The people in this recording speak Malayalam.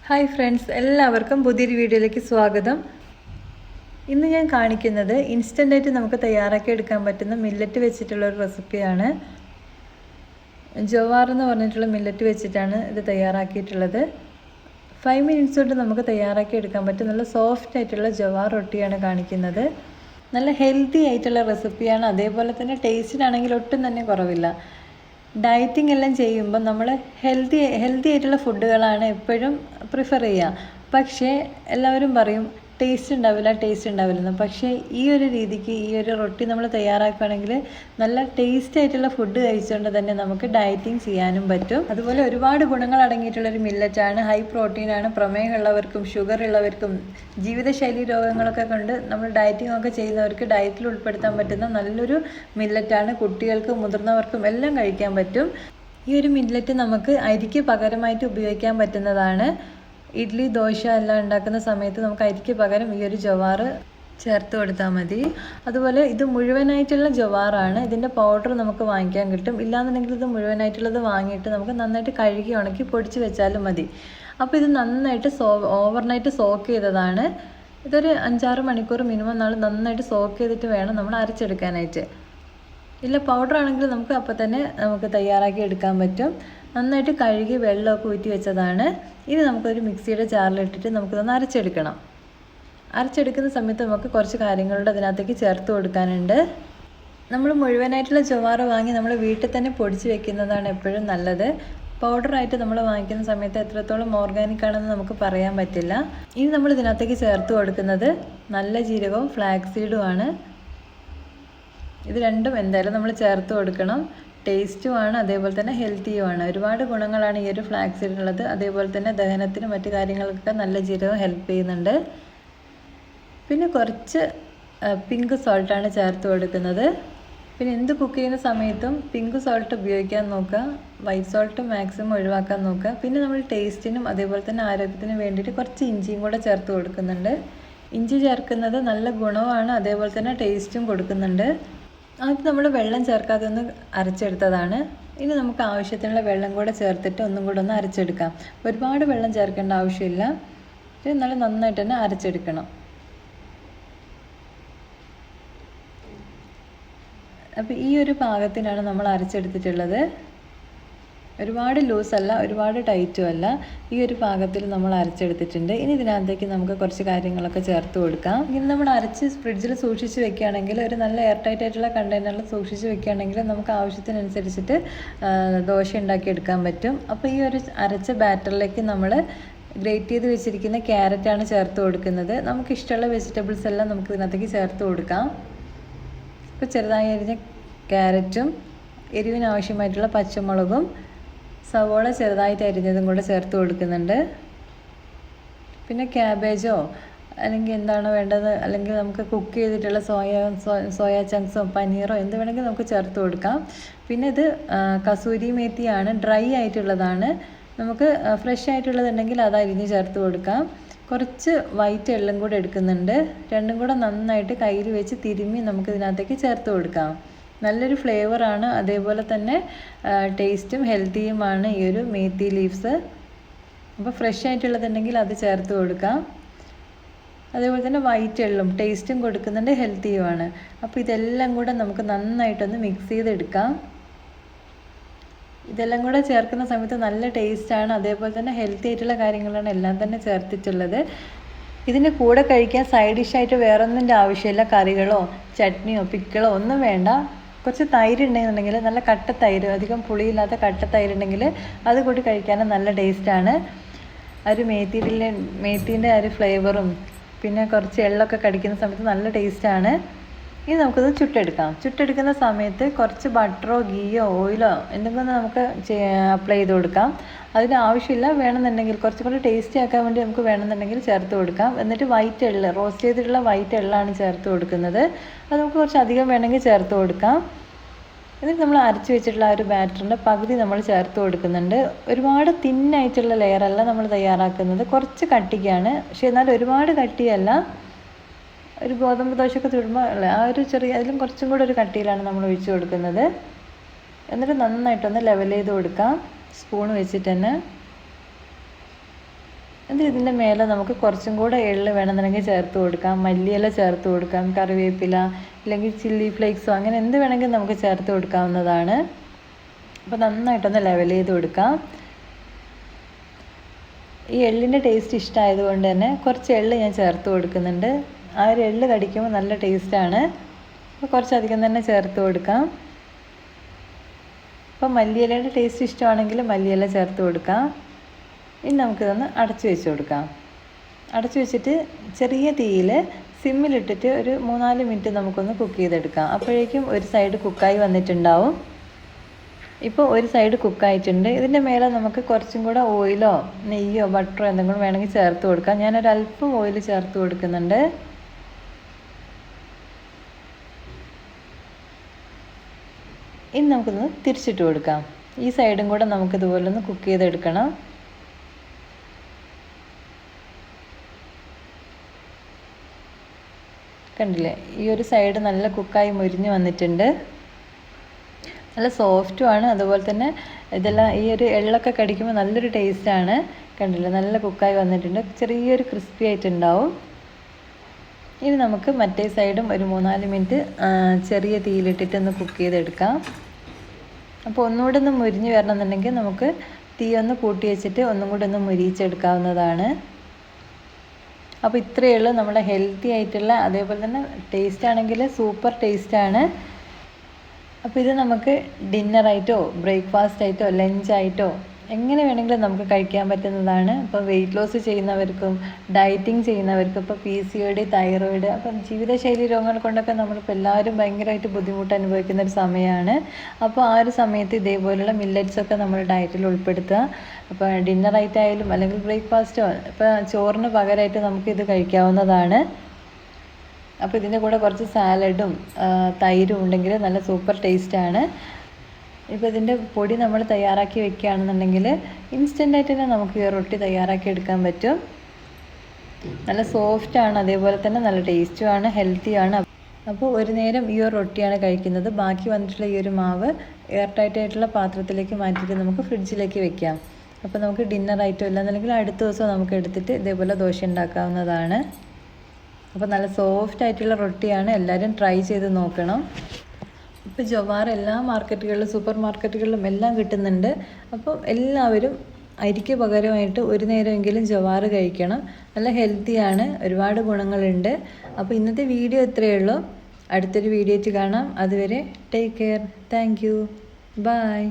ഹായ് ഫ്രണ്ട്സ്, എല്ലാവർക്കും പുതിയൊരു വീഡിയോയിലേക്ക് സ്വാഗതം. ഇന്ന് ഞാൻ കാണിക്കുന്നത് ഇൻസ്റ്റൻ്റായിട്ട് നമുക്ക് തയ്യാറാക്കി എടുക്കാൻ പറ്റുന്ന മില്ലറ്റ് വെച്ചിട്ടുള്ളൊരു റെസിപ്പിയാണ്. ജവാർ എന്ന് പറഞ്ഞിട്ടുള്ള മില്ലറ്റ് വെച്ചിട്ടാണ് ഇത് തയ്യാറാക്കിയിട്ടുള്ളത്. 5 മിനിറ്റ്സ് കൊണ്ട് നമുക്ക് തയ്യാറാക്കി എടുക്കാൻ പറ്റും നല്ല സോഫ്റ്റ് ആയിട്ടുള്ള ജവാർ റൊട്ടിയാണ് കാണിക്കുന്നത്. നല്ല ഹെൽത്തി ആയിട്ടുള്ള റെസിപ്പിയാണ്. അതേപോലെ തന്നെ ടേസ്റ്റിനാണെങ്കിൽ ഒട്ടും തന്നെ കുറവില്ല. ഡയറ്റിംഗ് എല്ലാം ചെയ്യുമ്പോൾ നമ്മൾ ഹെൽത്തി ആയിട്ടുള്ള ഫുഡുകളാണ് എപ്പോഴും പ്രിഫർ ചെയ്യുക. പക്ഷേ എല്ലാവരും പറയും ടേസ്റ്റ് ഉണ്ടാവില്ലെന്ന്. പക്ഷേ ഈ ഒരു രീതിക്ക് ഈ ഒരു റൊട്ടി നമ്മൾ തയ്യാറാക്കുകയാണെങ്കിൽ നല്ല ടേസ്റ്റ് ആയിട്ടുള്ള ഫുഡ് കഴിച്ചുകൊണ്ട് തന്നെ നമുക്ക് ഡയറ്റിംഗ് ചെയ്യാനും പറ്റും. അതുപോലെ ഒരുപാട് ഗുണങ്ങൾ അടങ്ങിയിട്ടുള്ളൊരു മില്ലറ്റാണ്. ഹൈ പ്രോട്ടീനാണ്. പ്രമേഹമുള്ളവർക്കും ഷുഗർ ഉള്ളവർക്കും ജീവിതശൈലി രോഗങ്ങളൊക്കെ കൊണ്ട് നമ്മൾ ഡയറ്റിംഗ് ഒക്കെ ചെയ്യുന്നവർക്ക് ഡയറ്റിൽ ഉൾപ്പെടുത്താൻ പറ്റുന്ന നല്ലൊരു മില്ലറ്റാണ്. കുട്ടികൾക്കും മുതിർന്നവർക്കും എല്ലാം കഴിക്കാൻ പറ്റും. ഈ ഒരു മില്ലറ്റ് നമുക്ക് അരിക്ക് പകരമായിട്ട് ഉപയോഗിക്കാൻ പറ്റുന്നതാണ്. ഇഡ്ഡലി, ദോശ എല്ലാം ഉണ്ടാക്കുന്ന സമയത്ത് നമുക്ക് അരിക്ക് പകരം ഈ ഒരു ജവാർ ചേർത്ത് കൊടുത്താൽ മതി. അതുപോലെ ഇത് മുഴുവനായിട്ടുള്ള ജവാറാണ്. ഇതിൻ്റെ പൗഡർ നമുക്ക് വാങ്ങിക്കാൻ കിട്ടും. ഇല്ലാന്നുണ്ടെങ്കിൽ ഇത് മുഴുവനായിട്ടുള്ളത് വാങ്ങിയിട്ട് നമുക്ക് നന്നായിട്ട് കഴുകി ഉണക്കി പൊടിച്ച് വെച്ചാലും മതി. അപ്പോൾ ഇത് നന്നായിട്ട് ഓവർനൈറ്റ് സോക്ക് ചെയ്തതാണ്. ഇതൊരു 5-6 മണിക്കൂർ മിനിമം നന്നായിട്ട് സോക്ക് ചെയ്തിട്ട് വേണം നമ്മൾ അരച്ചെടുക്കാനായിട്ട്. ഇല്ല പൗഡർ ആണെങ്കിൽ നമുക്ക് അപ്പോൾ തന്നെ നമുക്ക് തയ്യാറാക്കി എടുക്കാൻ പറ്റും. നന്നായിട്ട് കഴുകി വെള്ളമൊക്കെ ഊറ്റി വെച്ചതാണ്. ഇനി നമുക്കൊരു മിക്സിയുടെ ജാറിലിട്ടിട്ട് നമുക്കിതൊന്ന് അരച്ചെടുക്കണം. അരച്ചെടുക്കുന്ന സമയത്ത് നമുക്ക് കുറച്ച് കാര്യങ്ങളുടെ അതിനകത്തേക്ക് ചേർത്ത് കൊടുക്കാനുണ്ട്. നമ്മൾ മുഴുവനായിട്ടുള്ള ജവാർ വാങ്ങി നമ്മൾ വീട്ടിൽ തന്നെ പൊടിച്ച് വെക്കുന്നതാണ് എപ്പോഴും നല്ലത്. പൗഡറായിട്ട് നമ്മൾ വാങ്ങിക്കുന്ന സമയത്ത് എത്രത്തോളം ഓർഗാനിക് ആണെന്ന് നമുക്ക് പറയാൻ പറ്റില്ല. ഇനി നമ്മൾ ഇതിനകത്തേക്ക് ചേർത്ത് കൊടുക്കുന്നത് നല്ല ജീരകവും ഫ്ലാക്സീഡുമാണ്. ഇത് രണ്ടും എന്തായാലും നമ്മൾ ചേർത്ത് കൊടുക്കണം. ടേസ്റ്റുമാണ്, അതേപോലെ തന്നെ ഹെൽത്തിയുമാണ്. ഒരുപാട് ഗുണങ്ങളാണ് ഈ ഒരു ഫ്ലാക്സീഡിനുള്ളത്. അതേപോലെ തന്നെ ദഹനത്തിനും മറ്റു കാര്യങ്ങൾക്കൊക്കെ നല്ല ജീരകം ഹെൽപ്പ് ചെയ്യുന്നുണ്ട്. പിന്നെ കുറച്ച് പിങ്ക് സോൾട്ടാണ് ചേർത്ത് കൊടുക്കുന്നത്. പിന്നെ എന്ത് കുക്ക് ചെയ്യുന്ന സമയത്തും പിങ്ക് സോൾട്ട് ഉപയോഗിക്കാൻ നോക്കുക. വൈറ്റ് സോൾട്ട് മാക്സിമം ഒഴിവാക്കാൻ നോക്കുക. പിന്നെ നമ്മൾ ടേസ്റ്റിനും അതേപോലെ തന്നെ ആരോഗ്യത്തിനും വേണ്ടിയിട്ട് കുറച്ച് ഇഞ്ചിയും കൂടെ ചേർത്ത് കൊടുക്കുന്നുണ്ട്. ഇഞ്ചി ചേർക്കുന്നത് നല്ല ഗുണമാണ്, അതേപോലെ തന്നെ ടേസ്റ്റും കൊടുക്കുന്നുണ്ട്. ആദ്യം നമ്മൾ വെള്ളം ചേർക്കാതെ ഒന്ന് അരച്ചെടുത്തതാണ്. ഇനി നമുക്ക് ആവശ്യത്തിനുള്ള വെള്ളം കൂടെ ചേർത്തിട്ട് ഒന്നും കൂടെ ഒന്ന് അരച്ചെടുക്കാം. ഒരുപാട് വെള്ളം ചേർക്കേണ്ട ആവശ്യമില്ല. ഇത് നല്ല നന്നായിട്ട് തന്നെ അരച്ചെടുക്കണം. അപ്പോൾ ഈ ഒരു പാകത്തിനാണ് നമ്മൾ അരച്ചെടുത്തിട്ടുള്ളത്. ഒരുപാട് ലൂസല്ല, ഒരുപാട് ടൈറ്റും അല്ല. ഈ ഒരു പാകത്തിൽ നമ്മൾ അരച്ചെടുത്തിട്ടുണ്ട്. ഇനി ഇതിനകത്തേക്ക് നമുക്ക് കുറച്ച് കാര്യങ്ങളൊക്കെ ചേർത്ത് കൊടുക്കാം. ഇനി നമ്മൾ അരച്ച് ഫ്രിഡ്ജിൽ സൂക്ഷിച്ച് വെക്കുകയാണെങ്കിൽ ഒരു നല്ല എയർ ടൈറ്റ് ആയിട്ടുള്ള കണ്ടെയ്നറിൽ സൂക്ഷിച്ച് വെക്കുകയാണെങ്കിൽ നമുക്ക് ആവശ്യത്തിനനുസരിച്ചിട്ട് ദോശ ഉണ്ടാക്കിയെടുക്കാൻ പറ്റും. അപ്പോൾ ഈ ഒരു അരച്ച ബാറ്ററിലേക്ക് നമ്മൾ ഗ്രേറ്റ് ചെയ്ത് വെച്ചിരിക്കുന്ന ക്യാരറ്റാണ് ചേർത്ത് കൊടുക്കുന്നത്. നമുക്കിഷ്ടമുള്ള വെജിറ്റബിൾസ് എല്ലാം നമുക്ക് ഇതിനകത്തേക്ക് ചേർത്ത് കൊടുക്കാം. ഇപ്പോൾ ചെറുതായി അരിഞ്ഞ ക്യാരറ്റും എരിവിന് ആവശ്യമായിട്ടുള്ള പച്ചമുളകും സവോള ചെറുതായിട്ട് അരിഞ്ഞതും കൂടെ ചേർത്ത് കൊടുക്കുന്നുണ്ട്. പിന്നെ ക്യാബേജോ അല്ലെങ്കിൽ എന്താണ് വേണ്ടത്, അല്ലെങ്കിൽ നമുക്ക് കുക്ക് ചെയ്തിട്ടുള്ള സോയ ചങ്ക്സോ പനീറോ എന്ത് വേണമെങ്കിലും നമുക്ക് ചേർത്ത് കൊടുക്കാം. പിന്നെ ഇത് കസൂരി മേത്തിയാണ്, ഡ്രൈ ആയിട്ടുള്ളതാണ്. നമുക്ക് ഫ്രഷ് ആയിട്ടുള്ളതുണ്ടെങ്കിൽ അത് അരിഞ്ഞ് ചേർത്ത് കൊടുക്കാം. കുറച്ച് വൈറ്റ് എള്ളും കൂടെ എടുക്കുന്നുണ്ട്. രണ്ടും കൂടെ നന്നായിട്ട് കയ്യിൽ വെച്ച് തിരുമ്മി നമുക്ക് ഇതിനകത്തേക്ക് ചേർത്ത് കൊടുക്കാം. നല്ലൊരു ഫ്ലേവറാണ്, അതേപോലെ തന്നെ ടേസ്റ്റും ഹെൽത്തിയുമാണ് ഈ ഒരു മേത്തി ലീവ്സ്. അപ്പോൾ ഫ്രഷ് ആയിട്ടുള്ളതുണ്ടെങ്കിൽ അത് ചേർത്ത് കൊടുക്കാം. അതേപോലെ തന്നെ വൈറ്റ് എള്ളും ടേസ്റ്റും കൊടുക്കുന്നുണ്ട്, ഹെൽത്തിയുമാണ്. അപ്പോൾ ഇതെല്ലാം കൂടെ നമുക്ക് നന്നായിട്ടൊന്ന് മിക്സ് ചെയ്തെടുക്കാം. ഇതെല്ലാം കൂടെ ചേർക്കുന്ന സമയത്ത് നല്ല ടേസ്റ്റാണ്, അതേപോലെ തന്നെ ഹെൽത്തി ആയിട്ടുള്ള കാര്യങ്ങളാണ് എല്ലാം തന്നെ ചേർത്തിട്ടുള്ളത്. ഇതിൻ്റെ കൂടെ കഴിക്കാൻ സൈഡ് ഡിഷായിട്ട് വേറൊന്നിൻ്റെ ആവശ്യമില്ല. കറികളോ ചട്നിയോ പിക്കിളോ ഒന്നും വേണ്ട. കുറച്ച് തൈര് ഉണ്ടെന്നുണ്ടെങ്കിൽ നല്ല കട്ട തൈര്, അധികം പുളിയില്ലാത്ത കട്ട തൈര് ഉണ്ടെങ്കിൽ അത് കൂടി കഴിക്കാനും നല്ല ടേസ്റ്റാണ്. ഒരു മേത്തീൻ്റെ ഒരു ഫ്ലേവറും പിന്നെ കുറച്ച് എള്ളൊക്കെ കടിക്കുന്ന സമയത്ത് നല്ല ടേസ്റ്റാണ്. ഇനി നമുക്കത് ചുട്ടെടുക്കുന്ന സമയത്ത് കുറച്ച് ബട്ടറോ ഗീയോ ഓയിലോ എന്തെങ്കിലും നമുക്ക് അപ്ലൈ ചെയ്ത് കൊടുക്കാം. അതിന് ആവശ്യമില്ല. വേണമെന്നുണ്ടെങ്കിൽ കുറച്ചും കൂടി ടേസ്റ്റി ആക്കാൻ വേണ്ടി നമുക്ക് വേണമെന്നുണ്ടെങ്കിൽ ചേർത്ത് കൊടുക്കാം. എന്നിട്ട് വൈറ്റ് എള്ള്, റോസ്റ്റ് ചെയ്തിട്ടുള്ള വൈറ്റ് എള്ളാണ് ചേർത്ത് കൊടുക്കുന്നത്. അത് നമുക്ക് കുറച്ച് അധികം വേണമെങ്കിൽ ചേർത്ത് കൊടുക്കാം. എന്നിട്ട് നമ്മൾ അരച്ച് വെച്ചിട്ടുള്ള ആ ഒരു ബാറ്ററിൻ്റെ പകുതി നമ്മൾ ചേർത്ത് കൊടുക്കുന്നുണ്ട്. ഒരുപാട് തിന്നായിട്ടുള്ള ലെയറല്ല നമ്മൾ തയ്യാറാക്കുന്നത്, കുറച്ച് കട്ടിക്കാണ്. പക്ഷേ എന്നാൽ ഒരുപാട് കട്ടിയല്ല. ഒരു ഗോതമ്പ് ദോശയൊക്കെ ചുടുമ്പോൾ ആ ഒരു ചെറിയ അതിലും കുറച്ചും കൂടെ ഒരു കട്ടിയിലാണ് നമ്മൾ ഒഴിച്ച് കൊടുക്കുന്നത്. എന്നിട്ട് നന്നായിട്ടൊന്ന് ലെവൽ ചെയ്ത് കൊടുക്കാം സ്പൂൺ വെച്ചിട്ട് തന്നെ. എന്നിട്ട് ഇതിൻ്റെ മേലെ നമുക്ക് കുറച്ചും കൂടെ എള്ള് വേണമെന്നുണ്ടെങ്കിൽ ചേർത്ത് കൊടുക്കാം, മല്ലിയില ചേർത്ത് കൊടുക്കാം, കറിവേപ്പില അല്ലെങ്കിൽ ചില്ലി ഫ്ലേക്സോ അങ്ങനെ എന്ത് വേണമെങ്കിലും നമുക്ക് ചേർത്ത് കൊടുക്കാവുന്നതാണ്. അപ്പോൾ നന്നായിട്ടൊന്ന് ലെവൽ ചെയ്ത് കൊടുക്കാം. ഈ എള്ളിൻ്റെ ടേസ്റ്റ് ഇഷ്ടമായതുകൊണ്ട് തന്നെ കുറച്ച് എള്ള് ഞാൻ ചേർത്ത് കൊടുക്കുന്നുണ്ട്. ആ ഒരു എള്ള് കടിക്കുമ്പോൾ നല്ല ടേസ്റ്റാണ്. അപ്പോൾ കുറച്ചധികം തന്നെ ചേർത്ത് കൊടുക്കാം. അപ്പോൾ മല്ലിയിലയുടെ ടേസ്റ്റ് ഇഷ്ടമാണെങ്കിൽ മല്ലിയില ചേർത്ത് കൊടുക്കാം. ഇനി നമുക്കിതൊന്ന് അടച്ചു വെച്ച് കൊടുക്കാം. അടച്ചു വെച്ചിട്ട് ചെറിയ തീയിൽ സിമ്മിലിട്ടിട്ട് ഒരു 3-4 മിനിറ്റ് നമുക്കൊന്ന് കുക്ക് ചെയ്തെടുക്കാം. അപ്പോഴേക്കും ഒരു സൈഡ് കുക്കായി വന്നിട്ടുണ്ടാവും. ഇപ്പോൾ ഒരു സൈഡ് കുക്കായിട്ടുണ്ട്. ഇതിൻ്റെ മേലെ നമുക്ക് കുറച്ചും കൂടെ ഓയിലോ നെയ്യോ ബട്ടറോ എന്തെങ്കിലും വേണമെങ്കിൽ ചേർത്ത് കൊടുക്കാം. ഞാനൊരല്പം ഓയിൽ ചേർത്ത് കൊടുക്കുന്നുണ്ട്. ഇനി നമുക്കൊന്ന് തിരിച്ചിട്ട് കൊടുക്കാം. ഈ സൈഡും കൂടെ നമുക്കിതുപോലെ ഒന്ന് കുക്ക് ചെയ്തെടുക്കണം. കണ്ടില്ലേ, ഈ ഒരു സൈഡ് നല്ല കുക്കായി മുരിഞ്ഞ് വന്നിട്ടുണ്ട്. നല്ല സോഫ്റ്റുമാണ്. അതുപോലെ തന്നെ ഇതെല്ലാം ഈ ഒരു എള്ളൊക്കെ കടിക്കുമ്പോൾ നല്ലൊരു ടേസ്റ്റാണ്. കണ്ടില്ലേ, നല്ല കുക്കായി വന്നിട്ടുണ്ട്. ചെറിയൊരു ക്രിസ്പി ആയിട്ടുണ്ടാവും. ഇനി നമുക്ക് മറ്റേ സൈഡും ഒരു 3-4 മിനിറ്റ് ചെറിയ തീയിലിട്ടിട്ടൊന്ന് കുക്ക് ചെയ്തെടുക്കാം. അപ്പോൾ ഒന്നുകൂടെ ഒന്ന് മുരിഞ്ഞ് വരണമെന്നുണ്ടെങ്കിൽ നമുക്ക് തീ ഒന്ന് കൂട്ടി വെച്ചിട്ട് ഒന്നും കൂടെ ഒന്ന് മുരിയിച്ചെടുക്കാവുന്നതാണ്. അപ്പോൾ ഇത്രയേ ഉള്ളൂ നമ്മുടെ ഹെൽത്തി ആയിട്ടുള്ള, അതേപോലെ തന്നെ ടേസ്റ്റ് ആണെങ്കിൽ സൂപ്പർ ടേസ്റ്റാണ്. അപ്പോൾ ഇത് നമുക്ക് ഡിന്നറായിട്ടോ ബ്രേക്ക്ഫാസ്റ്റ് ആയിട്ടോ ലഞ്ചായിട്ടോ എങ്ങനെ വേണമെങ്കിലും നമുക്ക് കഴിക്കാൻ പറ്റുന്നതാണ്. ഇപ്പോൾ വെയിറ്റ് ലോസ് ചെയ്യുന്നവർക്കും ഡയറ്റിങ് ചെയ്യുന്നവർക്കും ഇപ്പോൾ PCOD തൈറോയിഡ് അപ്പം ജീവിതശൈലി രോഗങ്ങൾ കൊണ്ടൊക്കെ നമ്മളിപ്പോൾ എല്ലാവരും ഭയങ്കരമായിട്ട് ബുദ്ധിമുട്ട് അനുഭവിക്കുന്ന ഒരു സമയമാണ്. അപ്പോൾ ആ ഒരു സമയത്ത് ഇതേപോലെയുള്ള മില്ലറ്റ്സൊക്കെ നമ്മൾ ഡയറ്റിൽ ഉൾപ്പെടുത്തുക. അപ്പോൾ ഡിന്നറായിട്ടായാലും അല്ലെങ്കിൽ ബ്രേക്ക്ഫാസ്റ്റോ ഇപ്പോൾ ചോറിന് പകരമായിട്ട് നമുക്കിത് കഴിക്കാവുന്നതാണ്. അപ്പോൾ ഇതിൻ്റെ കൂടെ കുറച്ച് സാലഡും തൈരും ഉണ്ടെങ്കിൽ നല്ല സൂപ്പർ ടേസ്റ്റാണ്. ഇപ്പോൾ ഇതിൻ്റെ പൊടി നമ്മൾ തയ്യാറാക്കി വെക്കുകയാണെന്നുണ്ടെങ്കിൽ ഇൻസ്റ്റൻ്റായിട്ട് തന്നെ നമുക്ക് ഈ റൊട്ടി തയ്യാറാക്കി എടുക്കാൻ പറ്റും. നല്ല സോഫ്റ്റാണ്, അതേപോലെ തന്നെ നല്ല ടേസ്റ്റുമാണ്, ഹെൽത്തിയാണ്. അപ്പോൾ ഒരു നേരം ഈ ഒരു റൊട്ടിയാണ് കഴിക്കുന്നത്. ബാക്കി വന്നിട്ടുള്ള ഈ ഒരു മാവ് എയർ ടൈറ്റ് ആയിട്ടുള്ള പാത്രത്തിലേക്ക് മാറ്റിയിട്ട് നമുക്ക് ഫ്രിഡ്ജിലേക്ക് വെക്കാം. അപ്പോൾ നമുക്ക് ഡിന്നറായിട്ടോ ഇല്ലാന്നുണ്ടെങ്കിൽ അടുത്ത ദിവസം നമുക്ക് എടുത്തിട്ട് ഇതേപോലെ ദോശ ഉണ്ടാക്കാവുന്നതാണ്. അപ്പോൾ നല്ല സോഫ്റ്റ് ആയിട്ടുള്ള റൊട്ടിയാണ്. എല്ലാവരും ട്രൈ ചെയ്ത് നോക്കണം. ഇപ്പോൾ ജവാർ എല്ലാ മാർക്കറ്റുകളിലും സൂപ്പർ മാർക്കറ്റുകളിലും എല്ലാം കിട്ടുന്നുണ്ട്. അപ്പോൾ എല്ലാവരും അരിക്ക് പകരമായിട്ട് ഒരു നേരമെങ്കിലും ജവാർ കഴിക്കണം. നല്ല ഹെൽത്തിയാണ്, ഒരുപാട് ഗുണങ്ങളുണ്ട്. അപ്പോൾ ഇന്നത്തെ വീഡിയോ ഇത്രയേ ഉള്ളൂ. അടുത്തൊരു വീഡിയോ ആയിട്ട് കാണാം. അതുവരെ take care. Thank you. By.